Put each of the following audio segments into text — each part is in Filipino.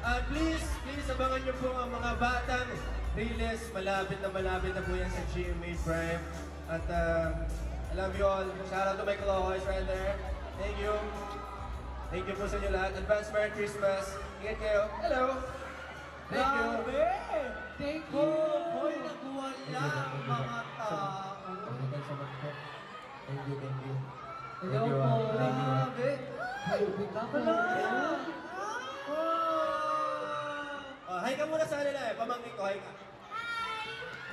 Please abangan niyo po ang mga batang release. Malapit na po yan sa GMA Prime. At I love you all. Shout out to my Clohoys right there. Thank you. Thank you po sa inyo lahat. Advance Merry Christmas. Ingat kayo. Hello. Thank you. Thank you. Hoy, nagwala mga tao. Thank you. Hello po. Grabe. Hayupin ka pala. Hi ka muna sa kanila eh. Pamangkin ko, hi ka.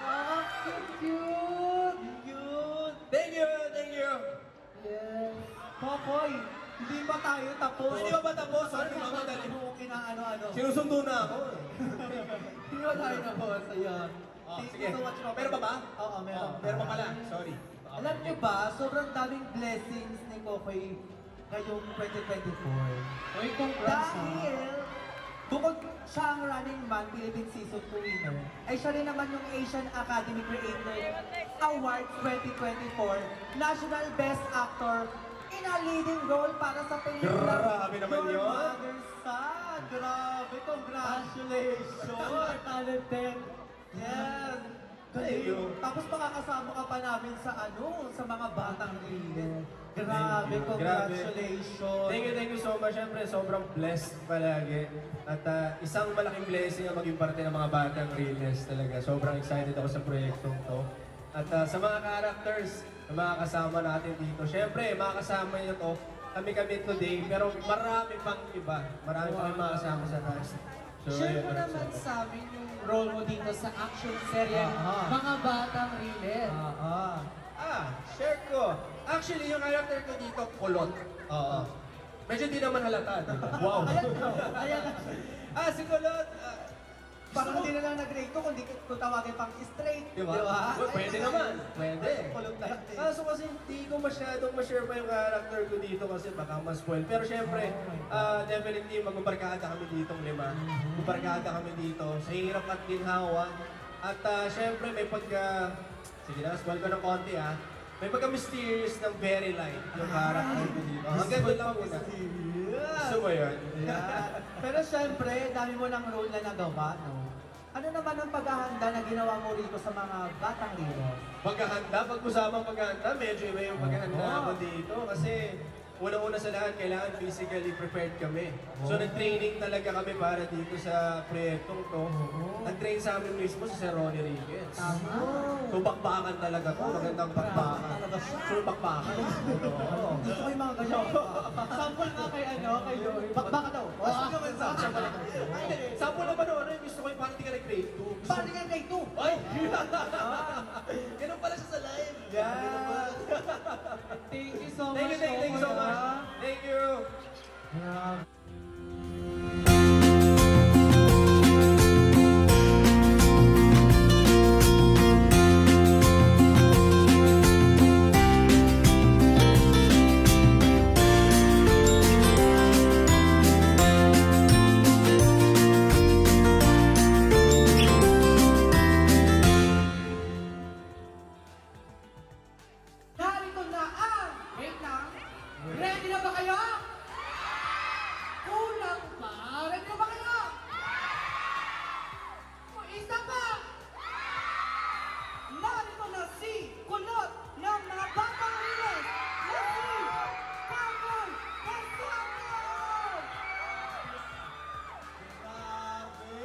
Ah, cute. Thank you. Yes. Popoy, hindi pa tayo tapos. Hindi ba tapos? Sorry, mamadali. Ano. Sinusundo na ako. Hindi ba tayo tapos? Ayan. Sige. Meron pa ba? Oo, meron. Meron pa pala. Sorry. Alam niyo ba, sobrang daming blessings ni Kokoy ngayong 2024. Uy, congrats Dahil, bukod siya ang Running Man Philippine Season 2 winner, ay siya rin naman yung Asian Academy Creator Awards 2024 National Best Actor in a leading role para sa pelikula Grabe naman Your yun. Mother's Son. Grabe, congratulations! Talented. Yes. Thank you. Tapos makakasama ka pa namin sa sa mga batang release. Grabe, congratulations. Thank you so much. Siyempre, sobrang blessed palagi. At isang malaking blessing ang maging parte ng mga batang release talaga. Sobrang excited ako sa proyektong to. At sa mga characters na mga kasama natin dito, siyempre, mga kasama nyo to, kami today, pero marami pang iba. Marami pang mga kasama sa cast. So, share mo naman sa amin yung role mo dito sa action serye Mga Batang Riles. Share ko. Actually, yung character ko dito, kulot. Medyo di naman halata, diba? Wow! Ayan. Si Kulot! Parang hindi na lang nag-rate ko kung tawagin pang straight. Diba? Pwede naman. Pwede. Kulot na lang. Kaso kasi hindi ko masyadong ma-share pa yung character ko dito kasi baka ma-spoil. Pero syempre, definitely magbabarkada kami ditong 5. Magbabarkada kami dito sa hirap at ginhawa. At syempre may sige na, spoil ko ng konti may pagka-mysterious ng very light yung character ko dito. Hanggang doon lang muna. Gusto mo yun? Pero syempre, dami mo ng role na nagawa, no? Ano naman ang paghahanda na ginawa mo rito sa mga batang heroes? Paghahanda? Pag-usapang paghahanda, medyo iba yung paghahanda ako dito. Kasi unang-una sa lahat, kailangan physically prepared kami. So nag-training talaga kami para dito sa proyektong to. Nag-train sa amin mismo si Sir Ronnie Ricketts. So bakbakan talaga to, magandang bakbakan. So bakbakan. Gusto ko yung mga ganyan. Sample nga kay Joey. Bakbaka daw. Sample naman noon, gusto ko yung parang di ka nag-grade 2. Parang di ka nag-grade 2? Ay! Ganun pala siya sa live. Yeah. Thank you so much. Thank you so much. Thank you. Narito na ang... Wait lang. Ready na ba kayo? Kulang pa. Ready na ba kayo? O isa pa. Narito na si Kulot ng mga batang riles. Leslie Carmen Casano! Grabe!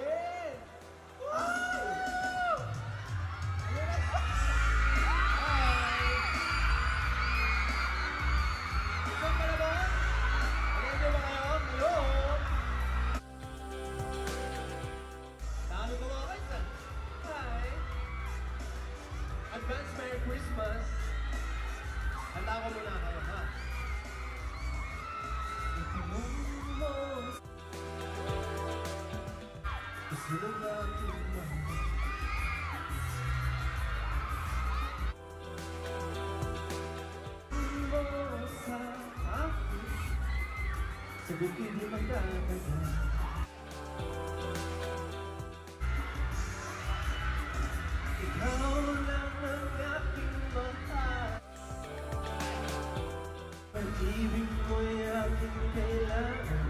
Advance Merry Christmas! Handa ko muna kayo, ha? Gusto na natin sa akin sagot hindi magdadagan. Ikaw lang ang aking mahal. Pag-ibig mo'y aking kailangan.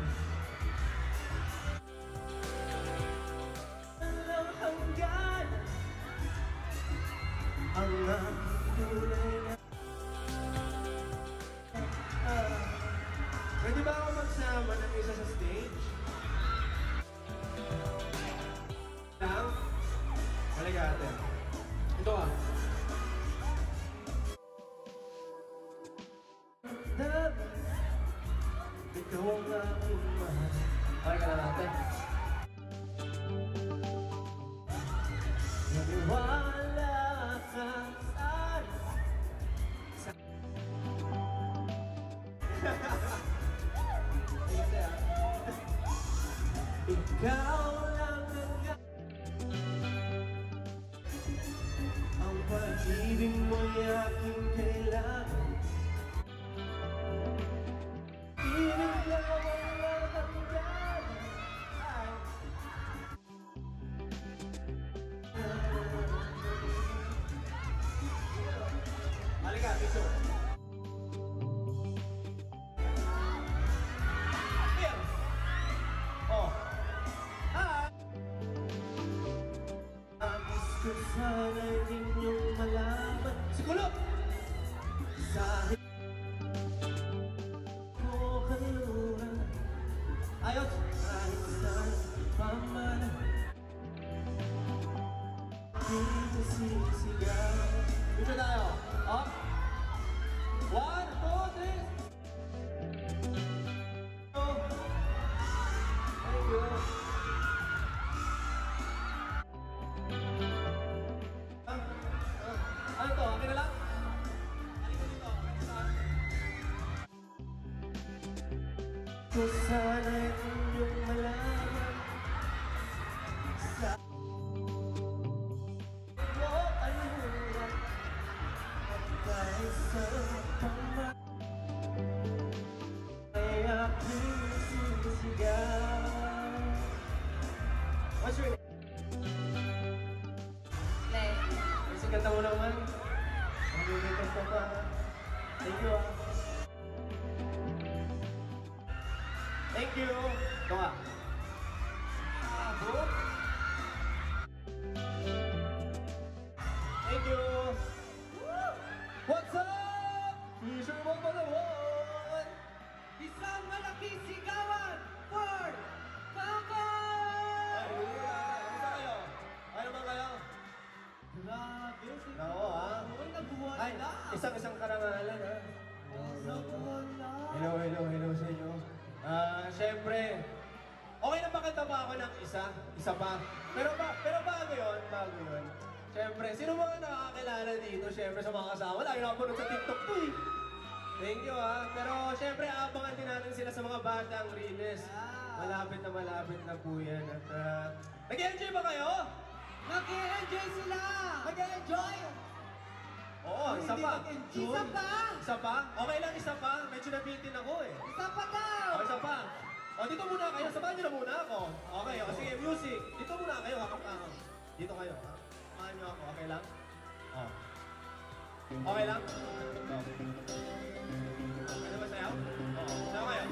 ikaw ang aking mahal. Okay ka na natin. Naniwala ka sana sa... Ikaw lang ang pag-ibig mo'y aking kailangan. Ibig lang ang natanggal. Halika, picture. Here. Oh. Hi. Agis ko sana ninyong malaman. Siguro! Sa ko kaluhan. Ayos! Kahit saan paman. Dito sisigaw. Dito tayo. Up. 1, 2, 3. Oh. Thank you. Ano to? Akin na lang? Halika dito. So sana inyong malaman sa mo ayunan at kahit sa pama ay aking sisigaw. What's your name? Kasi ganda mo naman. Magbibigay ka pa. Thank you ah. Thank you. Ito nga. Thank you. What's up? Fisher mo pa naman. Isang malaking sigawan for Coco! Kamusta kayo? Ano naman kayo? Grabe, Oo ah. nabuwan Ay, na. isang karangalan ha. Nabuwan na. Hello sa inyo. Siyempre, okay na pakanta pa ako ng isa pa. Pero bago yun. Siyempre, sino mga nakakilala dito? Siyempre sa mga kasama, lagi nakapanood sa TikTok to eh. Thank you ah. Pero siyempre, abangan din natin sila sa mga batang release. Malapit na po yan. At nag-enjoy ba kayo? Nag-i-enjoy sila! Nag-i-enjoy! Oo, isa pa. Isa pa! Isa pa? Okay lang isa pa. Medyo nabitin ako eh. Isa pa daw! O, isa pa. O, dito muna kayo. Samahan niyo na muna ako. Okay, o sige, music. Dito muna kayo, hakap-hakap. Dito kayo, ha? Samahan niyo ako, okay lang? O. Okay lang? O. Ano ba sayaw? Oo, sayaw kayo.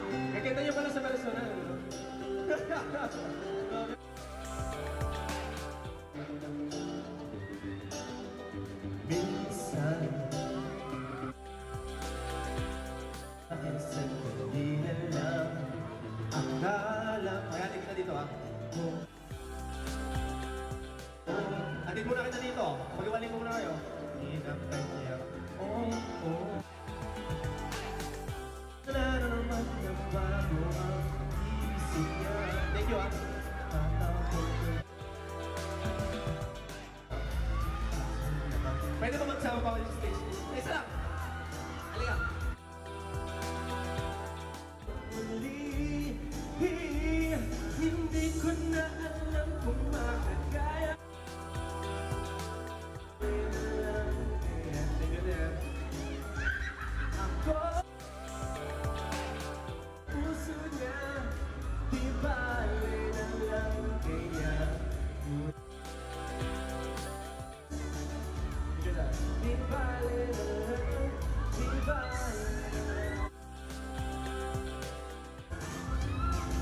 Kakita niyo pala sa personal, no? Minsan minsan hindi na lang akala. Kaya kita dito ha. Atid muna kita dito. Pag-iwaling ko muna kayo. Hinap kanya. Oh. Wala na naman na bago ang isip niya. Thank you ha. Pwede ba magsama pa ako yung stage? Isa lang! Halika! Muli, hindi ko na alam kung makakaya. Thank you there. Ako, puso niya, di bale na lang kaya. Di bale na lang, di bale na lang.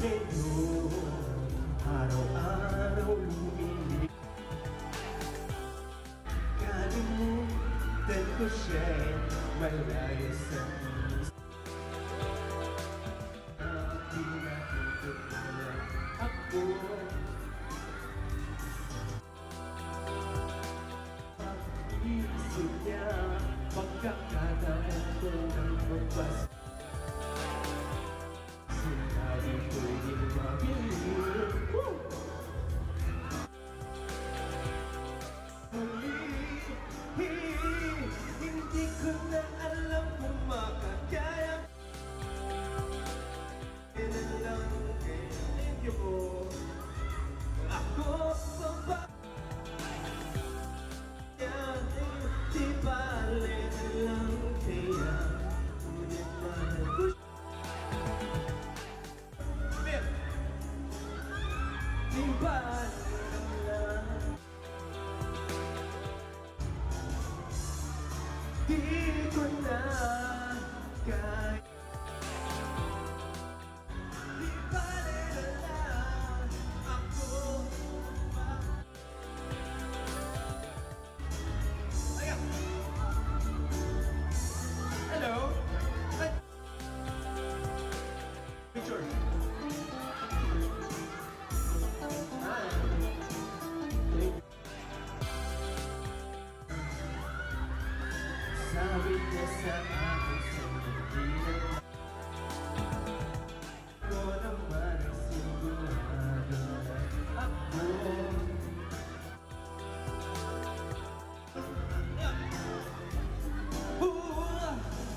Ngayon, araw-araw lumili. Kalimutan ko siya'y malayo sa puso. Di natutunan ako. Isip niya, pagkakataon ko ng magbas. Sinabi ko'y di mabilis. Hindi ko na alam kung makakaya. Lang kayo mo. Ako pa ba? Di bale lang kaya. Ngunit mahal ko siya. Di bale lang. Di ko na kaya. Di bale lang ako pa. Ayan. Hello? Picture. Hi. Sabi niya sa akin sa hindi na ko naman ang sigurado na ako.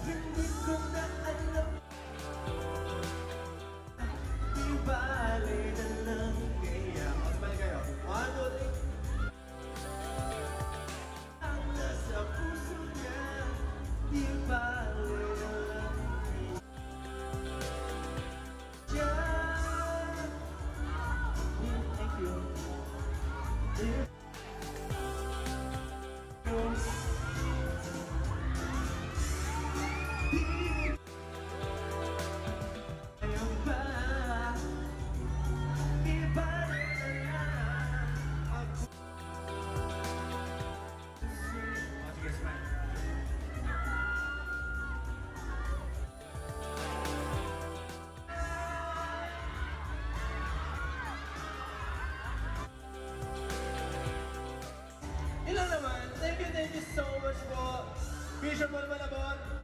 Hindi ko na alam. Di bale na lang kaya. O, sabay kayo. 1, 2, 3. Ang nasa puso niya. Di bale na lang kaya. Thank you. Ayaw ba? Ibalik na lang ako. Sige, smile. Ilan naman? Thank you so much po. Bishop Malabon.